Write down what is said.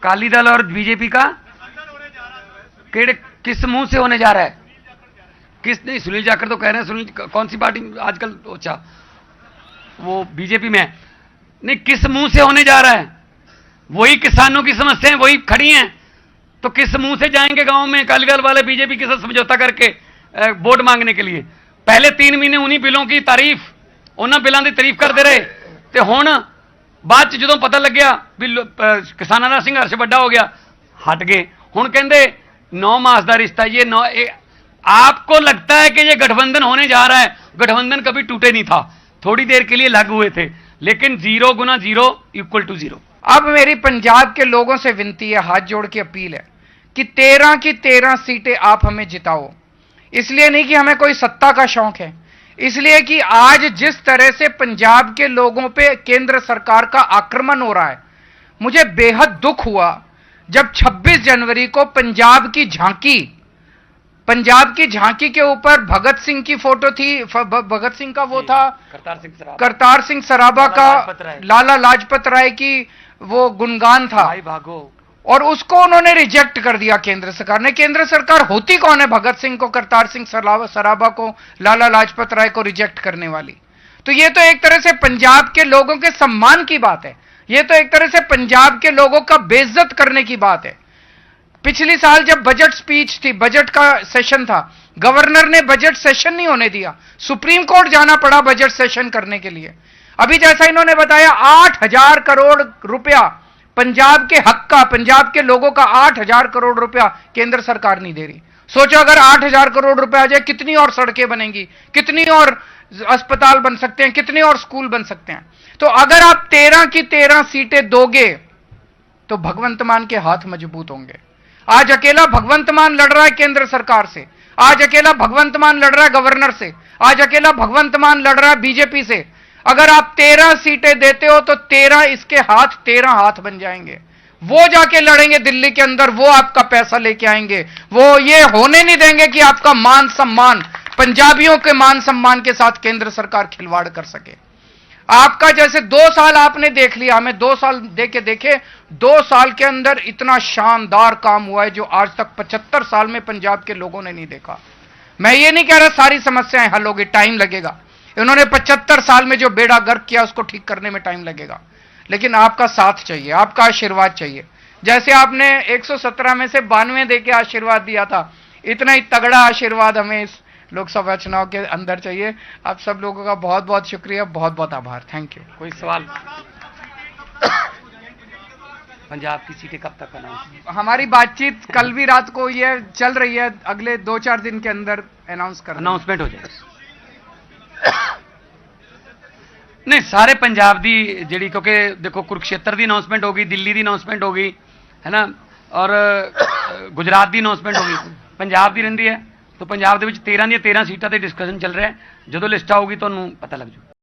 अकाली दल और बीजेपी का किस मुंह से होने जा रहा है? किस नहीं, सुनील जाखड़ तो कह रहे हैं, सुनील कौन सी पार्टी आजकल, अच्छा वो बीजेपी में है। नहीं, किस मुंह से होने जा रहा है? वही किसानों की समस्याएं वही खड़ी हैं, तो किस मुंह से जाएंगे गांव में अकाली दल वाले बीजेपी के साथ समझौता करके वोट मांगने के लिए? पहले 3 महीने उन्हीं बिलों की तारीफ, उन्होंने बिलों की तारीफ करते रहे, तो हुण बाद च जो पता लग गया भी किसानों का संघर्ष वड्डा हो गया, हट गए। हुण कहंदे 9 मास का रिश्ता, ये 9, आपको लगता है कि ये गठबंधन होने जा रहा है? गठबंधन कभी टूटे नहीं था, थोड़ी देर के लिए लग हुए थे, लेकिन 0 गुना 0 = 0। अब मेरी पंजाब के लोगों से विनती है, हाथ जोड़ के अपील है कि 13 की 13 सीटें आप हमें जिताओ। इसलिए नहीं कि हमें कोई सत्ता का शौक है, इसलिए कि आज जिस तरह से पंजाब के लोगों पे केंद्र सरकार का आक्रमण हो रहा है, मुझे बेहद दुख हुआ जब 26 जनवरी को पंजाब की झांकी के ऊपर भगत सिंह की फोटो थी, भगत सिंह का वो था, करतार सिंह सराबा का, लाला लाजपत राय की वो गुणगान था, और उसको उन्होंने रिजेक्ट कर दिया केंद्र सरकार ने। केंद्र सरकार होती कौन है भगत सिंह को, करतार सिंह सराबा को, लाला लाजपत राय को रिजेक्ट करने वाली? तो ये तो एक तरह से पंजाब के लोगों के सम्मान की बात है, ये तो एक तरह से पंजाब के लोगों का बेइज्जत करने की बात है। पिछली साल जब बजट स्पीच थी, बजट का सेशन था, गवर्नर ने बजट सेशन नहीं होने दिया, सुप्रीम कोर्ट जाना पड़ा बजट सेशन करने के लिए। अभी जैसा इन्होंने बताया 8,000 करोड़ रुपया पंजाब के हक का, पंजाब के लोगों का 8,000 करोड़ रुपया केंद्र सरकार नहीं दे रही। सोचो अगर 8,000 करोड़ रुपया आ जाए, कितनी और सड़कें बनेंगी, कितनी और अस्पताल बन सकते हैं, कितने और स्कूल बन सकते हैं। तो अगर आप 13 की 13 सीटें दोगे तो भगवंत मान के हाथ मजबूत होंगे। आज अकेला भगवंत मान लड़ रहा है केंद्र सरकार से, आज अकेला भगवंत मान लड़ रहा है गवर्नर से, आज अकेला भगवंत मान लड़ रहा है बीजेपी से। अगर आप 13 सीटें देते हो तो 13 इसके हाथ 13 हाथ बन जाएंगे। वो जाके लड़ेंगे दिल्ली के अंदर, वो आपका पैसा लेके आएंगे, वो ये होने नहीं देंगे कि आपका मान सम्मान, पंजाबियों के मान सम्मान के साथ केंद्र सरकार खिलवाड़ कर सके। आपका जैसे 2 साल आपने देख लिया, हमें 2 साल देखे 2 साल के अंदर इतना शानदार काम हुआ है जो आज तक 75 साल में पंजाब के लोगों ने नहीं देखा। मैं ये नहीं कह रहा सारी समस्याएं हल होगी, टाइम लगेगा। इन्होंने 75 साल में जो बेड़ा गर्क किया उसको ठीक करने में टाइम लगेगा, लेकिन आपका साथ चाहिए, आपका आशीर्वाद चाहिए। जैसे आपने 117 में से 92 देके आशीर्वाद दिया था, इतना ही तगड़ा आशीर्वाद हमें इस लोकसभा चुनाव के अंदर चाहिए। आप सब लोगों का बहुत बहुत शुक्रिया, बहुत बहुत आभार, थैंक यू। कोई सवाल? पंजाब की सीटें कब तक अनाउंस? हमारी बातचीत कल भी रात को ये चल रही है, अगले 2-4 दिन के अंदर अनाउंसमेंट हो जाए। नहीं, सारे पंजाब की जी, क्योंकि देखो कुरुक्षेत्र की अनाउंसमेंट होगी, दिल्ली की अनाउंसमेंट होगी, है ना, और गुजरात की अनाउंसमेंट होगी, पंजाब की रही है। तो पंजाब के 13 ਦੀਆਂ 13 सीटों पर डिस्कशन चल रहा है, जो लिस्ट आऊगी तो पता लग जाए।